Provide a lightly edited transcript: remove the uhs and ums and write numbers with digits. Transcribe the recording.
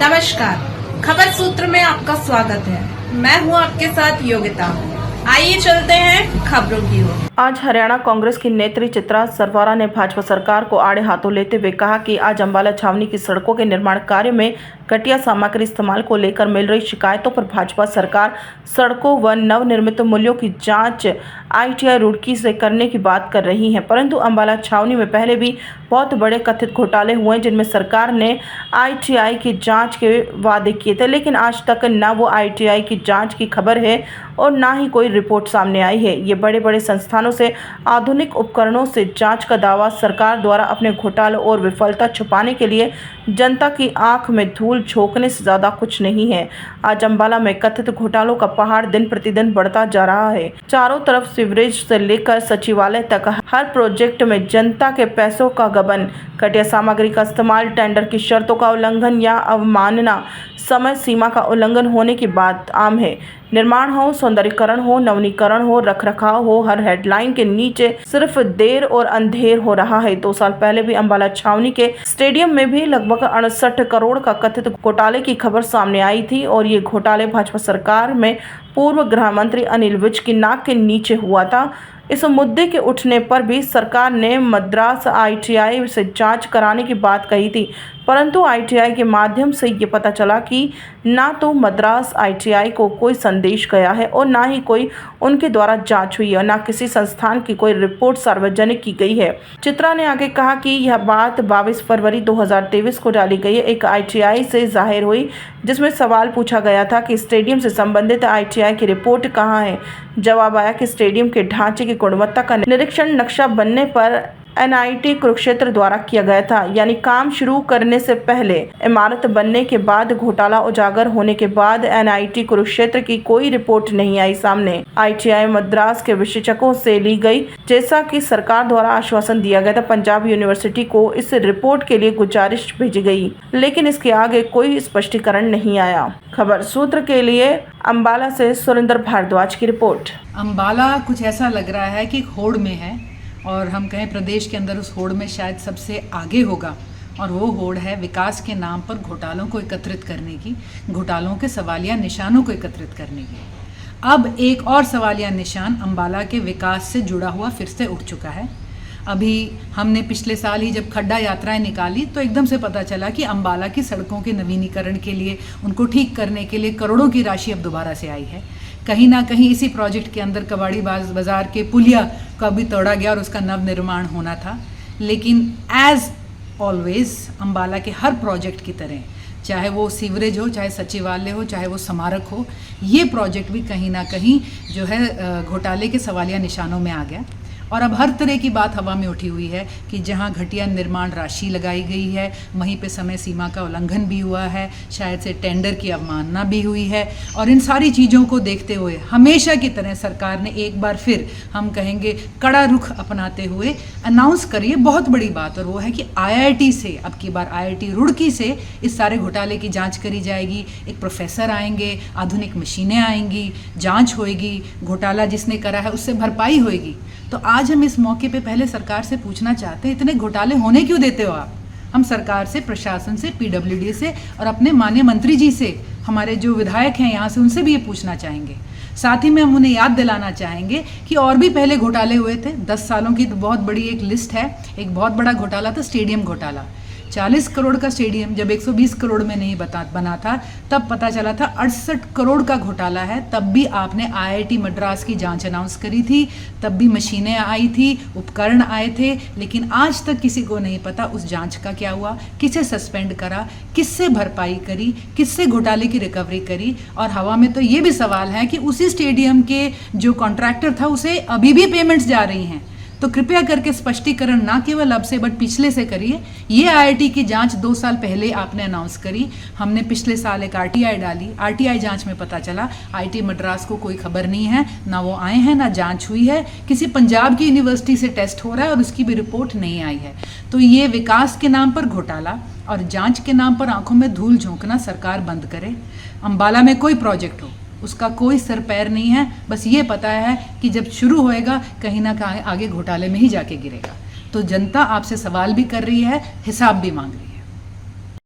नमस्कार, खबर सूत्र में आपका स्वागत है। मैं हूं आपके साथ योगिता। आइए चलते हैं खबरों की ओर। आज हरियाणा कांग्रेस की नेत्री चित्रा सरवारा ने भाजपा सरकार को आड़े हाथों लेते हुए कहा कि आज अंबाला छावनी की सड़कों के निर्माण कार्य में घटिया सामग्री इस्तेमाल को लेकर मिल रही शिकायतों पर भाजपा सरकार सड़कों व नवनिर्मित मूल्यों की जांच ITI रुड़की से करने की बात कर रही है। परंतु अंबाला छावनी में पहले भी बहुत बड़े कथित घोटाले हुए जिनमें सरकार ने ITI की जांच के वादे किए थे, लेकिन आज तक न वो ITI की जांच की खबर है और ना ही कोई रिपोर्ट सामने आई है। ये बड़े बड़े संस्थानों से आधुनिक उपकरणों से जांच का दावा सरकार द्वारा अपने घोटालों और विफलता छुपाने के लिए जनता की आंख में धूल झोंकने से ज़्यादा कुछ नहीं है। आज अंबाला में कथित घोटालों का पहाड़ दिन प्रतिदिन बढ़ता जा रहा है। चारों तरफ सीवरेज से लेकर सचिवालय तक हर प्रोजेक्ट में जनता के पैसों का गबन, घटिया सामग्री का इस्तेमाल, टेंडर की शर्तों का उल्लंघन या अवमानना, समय सीमा का उल्लंघन होने की बात आम है। निर्माण हो, सौंदर्यीकरण हो, नवीनीकरण हो, रखरखाव हो, हर हेडलाइन के नीचे सिर्फ देर और अंधेर हो रहा है। 2 साल पहले भी अंबाला छावनी के स्टेडियम में भी लगभग 68 करोड़ का कथित घोटाले की खबर सामने आई थी और ये घोटाले भाजपा सरकार में पूर्व गृह मंत्री अनिल विज की नाक के नीचे हुआ था। इस मुद्दे के उठने पर भी सरकार ने मद्रास ITI से जांच कराने की बात कही थी, परंतु ITI के माध्यम से ये पता चला कि ना तो मद्रास ITI को कोई संदेश गया है और ना ही कोई उनके द्वारा जांच हुई है, ना किसी संस्थान की कोई रिपोर्ट सार्वजनिक की गई है। चित्रा ने आगे कहा कि यह बात 22 फरवरी 2023 को डाली गई एक ITI से जाहिर हुई, जिसमें सवाल पूछा गया था कि स्टेडियम से संबंधित ITI की रिपोर्ट कहाँ है। जवाब आया कि स्टेडियम के ढांचे की गुणवत्ता का निरीक्षण नक्शा बनने पर NIT कुरुक्षेत्र द्वारा किया गया था, यानी काम शुरू करने से पहले। इमारत बनने के बाद घोटाला उजागर होने के बाद NIT कुरुक्षेत्र की कोई रिपोर्ट नहीं आई सामने। ITI मद्रास के विशेषज्ञों से ली गई, जैसा कि सरकार द्वारा आश्वासन दिया गया था। पंजाब यूनिवर्सिटी को इस रिपोर्ट के लिए गुजारिश भेजी गई, लेकिन इसके आगे कोई स्पष्टीकरण नहीं आया। खबर सूत्र के लिए अंबाला से सुरेंद्र भारद्वाज की रिपोर्ट। अंबाला कुछ ऐसा लग रहा है कि होड़ में है और हम कहें प्रदेश के अंदर उस होड़ में शायद सबसे आगे होगा, और वो होड़ है विकास के नाम पर घोटालों को एकत्रित करने की, घोटालों के सवालिया निशानों को एकत्रित करने की। अब एक और सवालिया निशान अंबाला के विकास से जुड़ा हुआ फिर से उठ चुका है। अभी हमने पिछले साल ही जब खड्डा यात्राएं निकाली तो एकदम से पता चला कि अंबाला की सड़कों के नवीनीकरण के लिए, उनको ठीक करने के लिए करोड़ों की राशि अब दोबारा से आई है। कहीं ना कहीं इसी प्रोजेक्ट के अंदर कबाड़ी बाजार के पुलिया का भी तोड़ा गया और उसका नव निर्माण होना था। लेकिन एज ऑलवेज अंबाला के हर प्रोजेक्ट की तरह, चाहे वो सीवरेज हो, चाहे सचिवालय हो, चाहे वो स्मारक हो, ये प्रोजेक्ट भी कहीं ना कहीं जो है घोटाले के सवालिया निशानों में आ गया। और अब हर तरह की बात हवा में उठी हुई है कि जहां घटिया निर्माण राशि लगाई गई है, वहीं पे समय सीमा का उल्लंघन भी हुआ है, शायद से टेंडर की अवमानना भी हुई है। और इन सारी चीज़ों को देखते हुए हमेशा की तरह सरकार ने एक बार फिर, हम कहेंगे, कड़ा रुख अपनाते हुए अनाउंस करी है बहुत बड़ी बात, और वो है कि IIT से, अब की बार IIT रुड़की से इस सारे घोटाले की जाँच करी जाएगी। एक प्रोफेसर आएंगे, आधुनिक मशीनें आएंगी, जाँच होएगी, घोटाला जिसने करा है उससे भरपाई होएगी। तो आज हम इस मौके पे पहले सरकार से पूछना चाहते हैं, इतने घोटाले होने क्यों देते हो आप? हम सरकार से, प्रशासन से, PWD से और अपने माननीय मंत्री जी से, हमारे जो विधायक हैं यहाँ से, उनसे भी ये पूछना चाहेंगे। साथ ही में हम उन्हें याद दिलाना चाहेंगे कि और भी पहले घोटाले हुए थे। 10 सालों की तो बहुत बड़ी एक लिस्ट है। एक बहुत बड़ा घोटाला था स्टेडियम घोटाला। 40 करोड़ का स्टेडियम जब 120 करोड़ में नहीं बना था, तब पता चला था 68 करोड़ का घोटाला है। तब भी आपने IIT मद्रास की जांच अनाउंस करी थी, तब भी मशीनें आई थी, उपकरण आए थे, लेकिन आज तक किसी को नहीं पता उस जांच का क्या हुआ, किसे सस्पेंड करा, किससे भरपाई करी, किससे घोटाले की रिकवरी करी। और हवा में तो ये भी सवाल है कि उसी स्टेडियम के जो कॉन्ट्रैक्टर था उसे अभी भी पेमेंट्स जा रही हैं। तो कृपया करके स्पष्टीकरण ना केवल अब से बट पिछले से करिए। ये IIT की जांच 2 साल पहले आपने अनाउंस करी, हमने पिछले साल एक RTI डाली। RTI जांच में पता चला IIT मद्रास को कोई खबर नहीं है, ना वो आए हैं, ना जांच हुई है। किसी पंजाब की यूनिवर्सिटी से टेस्ट हो रहा है और उसकी भी रिपोर्ट नहीं आई है। तो ये विकास के नाम पर घोटाला और जांच के नाम पर आंखों में धूल झोंकना सरकार बंद करे। अंबाला में कोई प्रोजेक्ट हो, उसका कोई सर पैर नहीं है। बस ये पता है कि जब शुरू होएगा कहीं ना कहीं आगे घोटाले में ही जाके गिरेगा। तो जनता आपसे सवाल भी कर रही है, हिसाब भी मांग रही है।